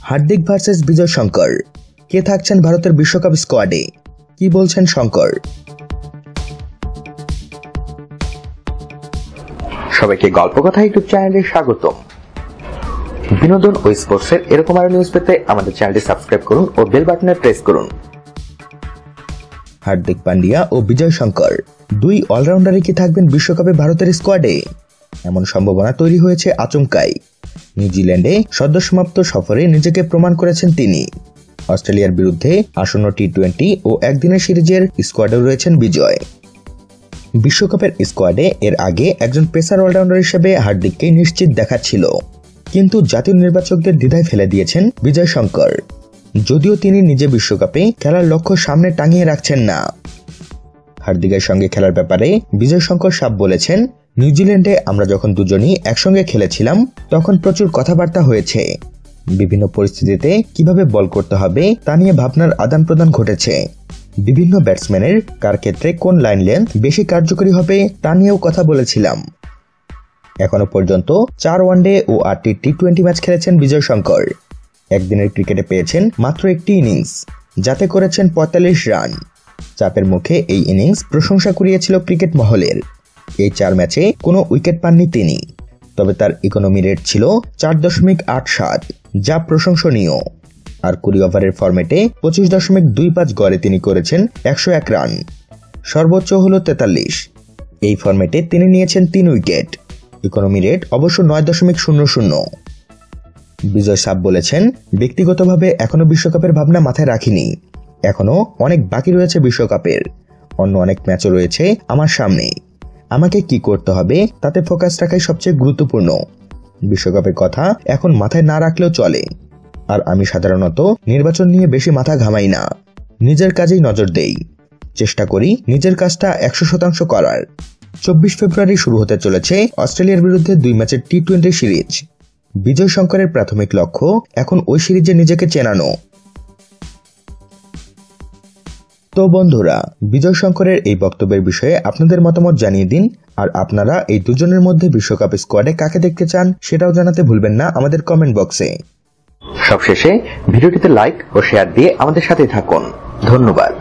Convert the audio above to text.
Hardik versus বিজয় শঙ্কর, কে থাকছেন ভারতের বিশ্বকাপ স্কোয়াডে, কি বলছেন শঙ্কর? সবাইকে গল্প কথা ইউটিউব চ্যানেলে স্বাগতম। বিনোদন ও স্পোর্টসের এরকম আরো নিউজ পেতে আমাদের চ্যানেলটি সাবস্ক্রাইব করুন ও বেল বাটনে প্রেস করুন। হার্দিক পান্ডিয়া ও বিজয় শঙ্কর দুই অলরাউন্ডারই কি থাকবেন বিশ্বকাপে ভারতের স্কোয়াডে? এমন সম্ভাবনা তৈরি হয়েছে আচমকাই। নিউজিল্যান্ডে সদ্যসমাপ্ত সফরে নিজেকে প্রমাণ করেছেন তিনি। অস্ট্রেলিয়ার বিরুদ্ধে আসন্ন টি-20 ও একদিনের সিরিজের স্কোয়াডে রয়েছেন বিজয়। বিশ্বকাপের স্কোয়াডে এর আগে একজন পেসার অলরাউন্ডার হিসেবে হার্দিককে নিশ্চিত দেখাচ্ছিল, কিন্তু জাতীয় নির্বাচকদের দ্বিধায় ফেলে দিয়েছেন বিজয় শঙ্কর। যদিও তিনি নিজে বিশ্বকাপে খেলার লক্ষ্য সামনে টাঙিয়ে রাখছেন না। হার্দিকের সঙ্গে খেলার ব্যাপারে বিজয় শঙ্কর সাফ বলেছেন, নিউজিল্যান্ডে আমরা যখন দুজনই একসঙ্গে খেলেছিলাম তখন প্রচুর কথাবার্তা হয়েছে। বিভিন্ন পরিস্থিতিতে কিভাবে বল করতে হবে তা নিয়ে ভাবনার আদান প্রদান ঘটেছে। বিভিন্ন ব্যাটসম্যানের কার ক্ষেত্রে কোন লাইন লেন্থ বেশি কার্যকরী হবে তা নিয়েও কথা বলেছিলাম। এখনো পর্যন্ত 4 ওয়ানডে ও 8টি টি-20 ম্যাচ খেলেছেন বিজয় শঙ্কর। একদিনের ক্রিকেটে পেয়েছেন মাত্র একটি ইনিংস, যাতে করেছেন 45 রান। চাপের মুখে এই ইনিংস প্রশংসা কুড়িয়েছিল ক্রিকেট মহলের। এই 4 ম্যাচে কোনো উইকেট পাননি তিনি, তবে তার ইকোনমি রেট ছিল 4.87, যা প্রশংসনীয়। আর 20 ওভারের ফরম্যাটে 25.25 গড়ে তিনি করেছেন 101 রান, সর্বোচ্চ হল 43। এই ফরম্যাটে তিনি নিয়েছেন 3 উইকেট। ইকোনমি রেট অবশ্য 9.00। বিজয় সাফ বলেছেন, ব্যক্তিগতভাবে এখনো বিশ্বকাপের ভাবনা মাথায় রাখিনি। এখনো অনেক বাকি রয়েছে বিশ্বকাপের, অন্য অনেক ম্যাচও রয়েছে আমার সামনে। আমাকে কি করতে হবে তাতে ফোকাস রাখাই সবচেয়ে গুরুত্বপূর্ণ। বিশ্বকাপের কথা এখন মাথায় না রাখলেও চলে। আর আমি সাধারণত নির্বাচন নিয়ে বেশি মাথা ঘামাই না, নিজের কাজেই নজর দেই। চেষ্টা করি নিজের কাজটা 100% করার। 24 ফেব্রুয়ারি শুরু হতে চলেছে অস্ট্রেলিয়ার বিরুদ্ধে 2 ম্যাচের টি-20 সিরিজ। বিজয় শঙ্করের প্রাথমিক লক্ষ্য এখন ওই সিরিজে নিজেকে চেনানো। তো বন্ধুরা, বিজয় শঙ্করের এই বক্তব্যের বিষয়ে আপনাদের মতামত জানিয়ে দিন। আর আপনারা এই দুজনের মধ্যে বিশ্বকাপ স্কোয়াডে কাকে দেখতে চান সেটাও জানাতে ভুলবেন না আমাদের কমেন্ট বক্সে। সবশেষে ভিডিওটিতে লাইক ও শেয়ার দিয়ে আমাদের সাথে থাকুন। ধন্যবাদ।